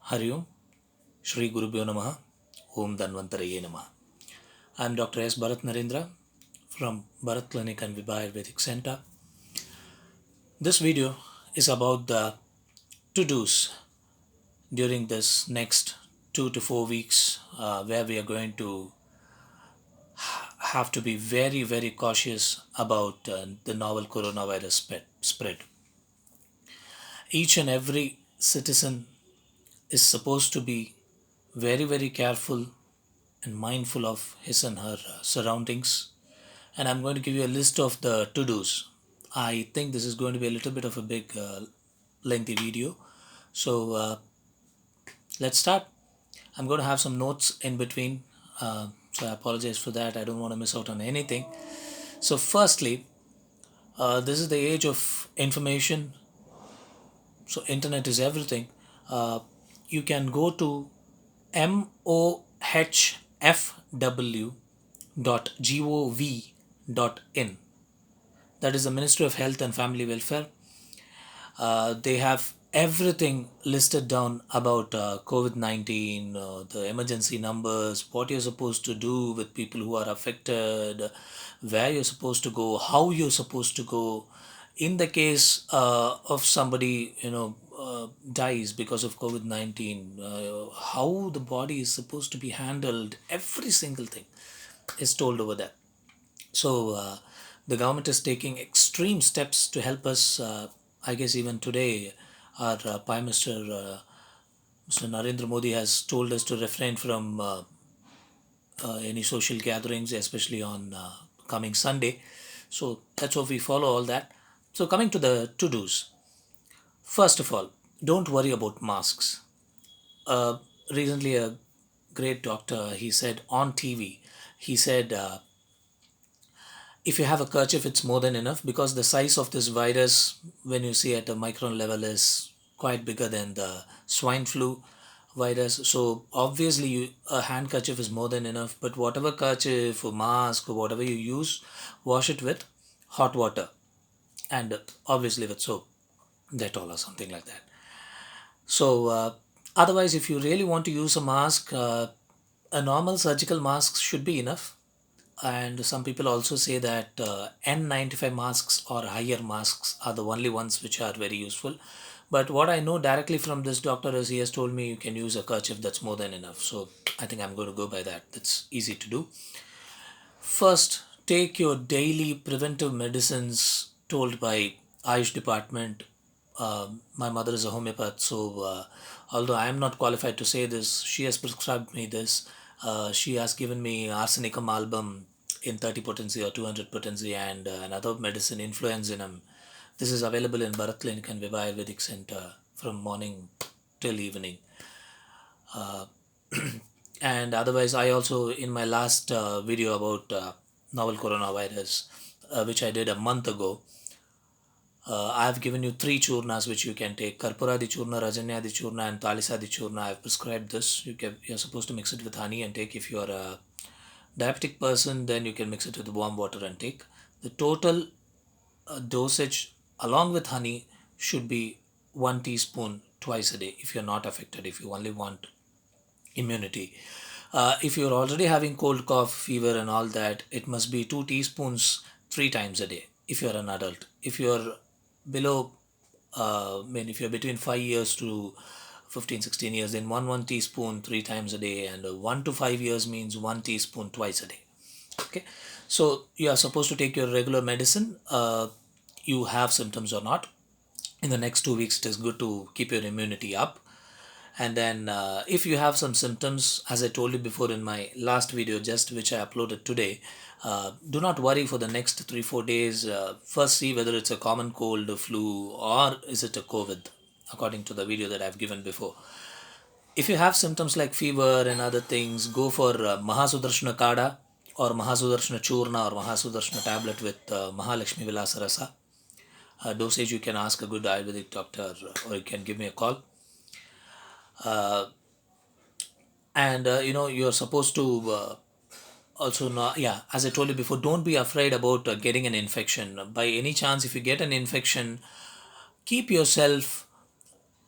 Hari Om, Shri Gurubhyo Namaha, Om Dhanvantaraye Namaha. I am Dr. S. Bharat Narendra from Bharat Clinic and Vibha Ayurvedic Center. This video is about the to-dos during this next 2 to 4 weeks where we are going to have to be very, very cautious about the novel coronavirus spread. Each and every citizen is supposed to be very, very careful and mindful of his and her surroundings. And I'm going to give you a list of the to-dos. I think this is going to be a little bit of a big, lengthy video. So let's start. I'm going to have some notes in between. So I apologize for that. I don't want to miss out on anything. So firstly, this is the age of information. So internet is everything. You can go to mohfw.gov.in. That is the Ministry of Health and Family Welfare. They have everything listed down about COVID-19, the emergency numbers, what you're supposed to do with people who are affected, where you're supposed to go, how you're supposed to go. In the case of somebody, dies because of COVID-19, how the body is supposed to be handled, every single thing is told over there. So the government is taking extreme steps to help us. I guess even today, our Prime Minister, Mr. Narendra Modi, has told us to refrain from any social gatherings, especially on coming Sunday. So that's what we follow all that. So coming to the to-dos. First of all, don't worry about masks. Recently, a great doctor, he said on TV, he said, if you have a kerchief, it's more than enough, because the size of this virus, when you see at a micron level, is quite bigger than the swine flu virus. So obviously, a handkerchief is more than enough. But whatever kerchief or mask or whatever you use, wash it with hot water and obviously with soap, Dettol or something like that. So otherwise, if you really want to use a mask, a normal surgical mask should be enough. And some people also say that N95 masks or higher masks are the only ones which are very useful. But what I know directly from this doctor is he has told me you can use a kerchief, that's more than enough. So I think I'm going to go by that. That's easy to do. First, take your daily preventive medicines told by Ayush department. My mother is a homeopath, so although I am not qualified to say this, she has prescribed me this. She has given me arsenicum album in 30 potency or 200 potency and another medicine, influenzinum. This is available in Bharat Clinic and Vibha Ayurvedic Center from morning till evening. And otherwise, I also, in my last video about novel coronavirus, which I did a month ago, I have given you 3 churnas which you can take: Karpuradi churna, Rajanyadi churna, and Talisadi churna. I have prescribed this. You're supposed to mix it with honey and take. If you are a diabetic person, then you can mix it with warm water and take. The total dosage along with honey should be 1 teaspoon twice a day if you're not affected, if you only want immunity. If you're already having cold, cough, fever, and all that, it must be 2 teaspoons 3 times a day if you're an adult. If you're below, if you're between 5 years to 15, 16 years, then 1 teaspoon 3 times a day, and 1 to 5 years means 1 teaspoon twice a day. Okay, so you are supposed to take your regular medicine, you have symptoms or not. In the next 2 weeks, it is good to keep your immunity up. And then if you have some symptoms, as I told you before in my last video, just which I uploaded today, do not worry for the next 3-4 days. First, see whether it's a common cold, a flu, or is it a COVID, according to the video that I've given before. If you have symptoms like fever and other things, go for Mahasudarshana Kada or Mahasudarshana Churna or Mahasudarshana tablet with Mahalakshmi Vilasa Rasa. Dosage you can ask a good Ayurvedic doctor, or you can give me a call. And you're supposed to also not, yeah, as I told you before, don't be afraid about getting an infection. By any chance, if you get an infection, keep yourself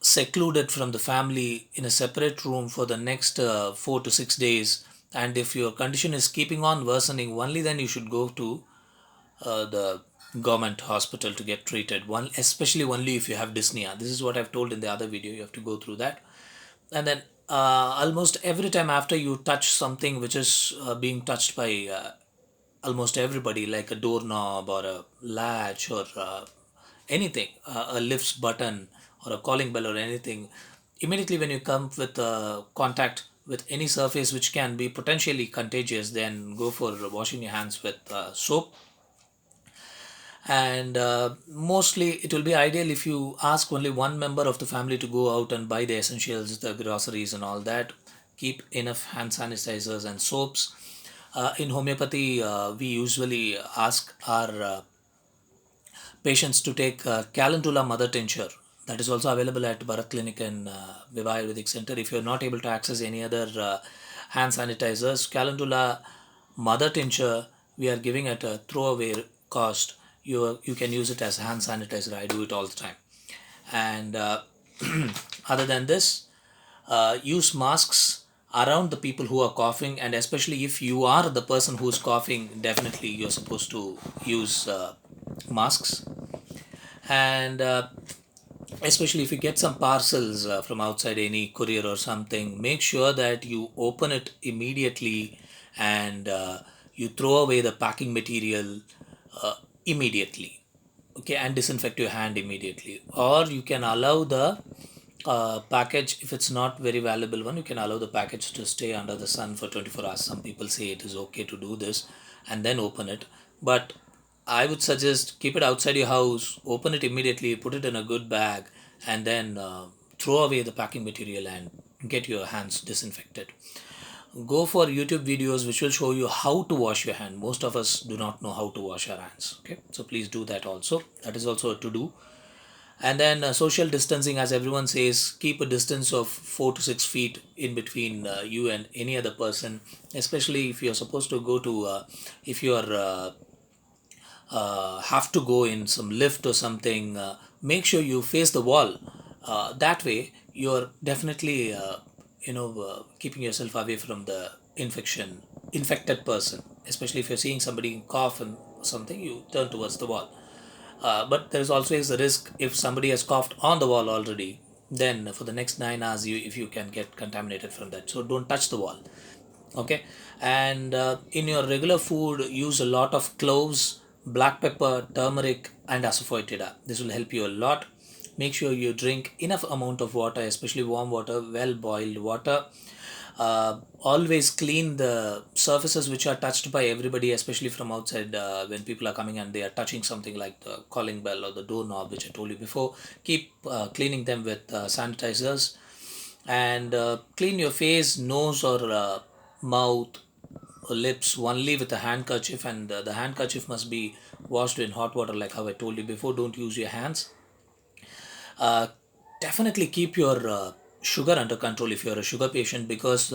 secluded from the family in a separate room for the next 4 to 6 days. And if your condition is keeping on worsening, only then you should go to the government hospital to get treated. One, especially only if you have dyspnea. This is what I've told in the other video. You have to go through that. And then almost every time after you touch something which is being touched by almost everybody, like a doorknob or a latch or anything, a lift's button or a calling bell or anything, immediately when you come with contact with any surface which can be potentially contagious, then go for washing your hands with soap. And mostly it will be ideal if you ask only one member of the family to go out and buy the essentials, the groceries and all that. Keep enough hand sanitizers and soaps. In homeopathy, we usually ask our patients to take Calendula mother tincture. That is also available at Bharat Clinic and Viva Ayurvedic Center. If you're not able to access any other hand sanitizers, Calendula mother tincture we are giving at a throwaway cost. You can use it as hand sanitizer. I do it all the time. And other than this, use masks around the people who are coughing, and especially if you are the person who's coughing, definitely you're supposed to use masks. And especially if you get some parcels from outside, any courier or something, make sure that you open it immediately and you throw away the packing material immediately, okay, and disinfect your hand immediately. Or you can allow the package, if it's not very valuable one, you can allow the package to stay under the sun for 24 hours. Some people say it is okay to do this and then open it, but I would suggest keep it outside your house, open it immediately, put it in a good bag, and then throw away the packing material and get your hands disinfected. Go for YouTube videos which will show you how to wash your hand. Most of us do not know how to wash our hands. Okay, so please do that also. That is also a to do. And then social distancing, as everyone says, keep a distance of 4 to 6 feet in between you and any other person, especially if you're supposed to go to, if you are have to go in some lift or something, make sure you face the wall. That way, you're definitely, keeping yourself away from the infected person. Especially if you're seeing somebody cough and something, you turn towards the wall. But there is always a risk if somebody has coughed on the wall already, then for the next 9 hours, if you can get contaminated from that. So don't touch the wall. Okay, and in your regular food, use a lot of cloves, black pepper, turmeric, and asafoetida. This will help you a lot. Make sure you drink enough amount of water, especially warm water, well boiled water. Always clean the surfaces which are touched by everybody, especially from outside. When people are coming and they are touching something like the calling bell or the doorknob, which I told you before, keep cleaning them with sanitizers. And clean your face, nose, or mouth or lips only with a handkerchief, and the handkerchief must be washed in hot water, like how I told you before. Don't use your hands. uh, Definitely keep your sugar under control if you're a sugar patient, because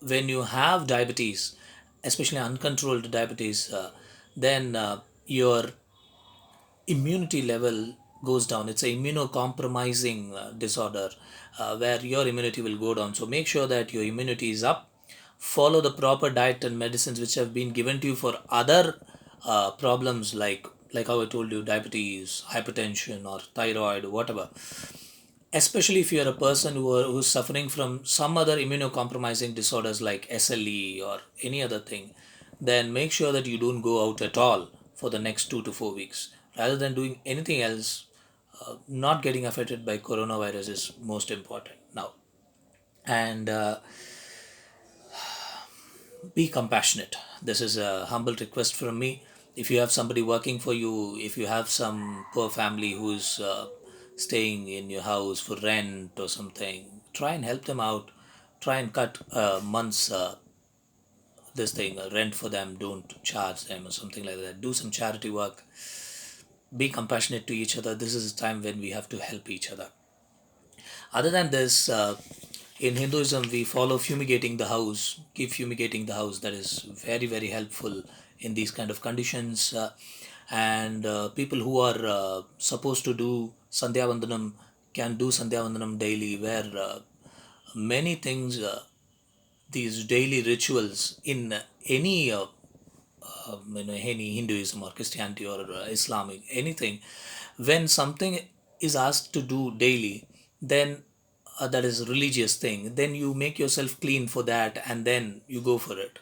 when you have diabetes, especially uncontrolled diabetes, then your immunity level goes down. It's a immunocompromising disorder where your immunity will go down. So make sure that your immunity is up. Follow the proper diet and medicines which have been given to you for other problems, like how I told you, diabetes, hypertension, or thyroid, whatever. Especially if you are a person who's suffering from some other immunocompromising disorders like SLE or any other thing, then make sure that you don't go out at all for the next 2 to 4 weeks. Rather than doing anything else, not getting affected by coronavirus is most important now. And be compassionate. This is a humble request from me. If you have somebody working for you, if you have some poor family who's staying in your house for rent or something, try and help them out. Try and cut months this thing rent for them. Don't charge them or something like that. Do some charity work. Be compassionate to each other. This is a time when we have to help each other. Other than this, in Hinduism, we follow fumigating the house. Keep fumigating the house. That is very, very helpful in these kind of conditions. And people who are supposed to do Sandhya Vandanam can do Sandhya Vandanam daily, where many things, these daily rituals in any Hinduism or Christianity or Islamic, anything, when something is asked to do daily, then that is a religious thing, then you make yourself clean for that and then you go for it,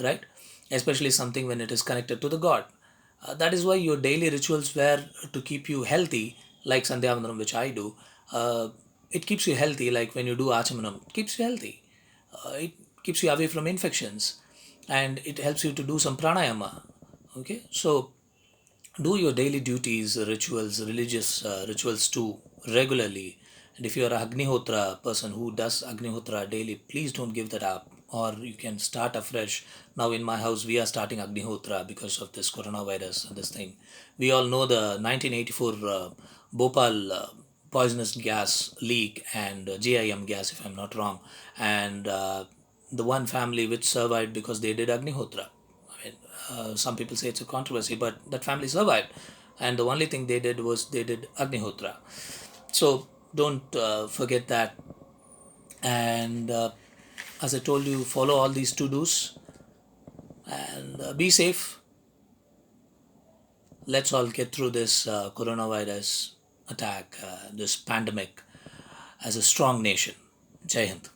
right? Especially something when it is connected to the God. That is why your daily rituals were to keep you healthy, like Sandhya Vandanam, which I do. It keeps you healthy, like when you do Achamanam, it keeps you healthy. It keeps you away from infections, and it helps you to do some pranayama. Okay, so do your daily duties, rituals, religious rituals too regularly. And if you are a Agnihotra person who does Agnihotra daily, please don't give that up. Or you can start afresh. Now in my house, we are starting Agnihotra because of this coronavirus and this thing. We all know the 1984 Bhopal poisonous gas leak and GIM gas, if I'm not wrong. And the one family which survived because they did Agnihotra. I mean, some people say it's a controversy, but that family survived, and the only thing they did was they did Agnihotra. So don't forget that. And as I told you, follow all these to dos and be safe. Let's all get through this coronavirus attack, this pandemic, as a strong nation. Jai Hind.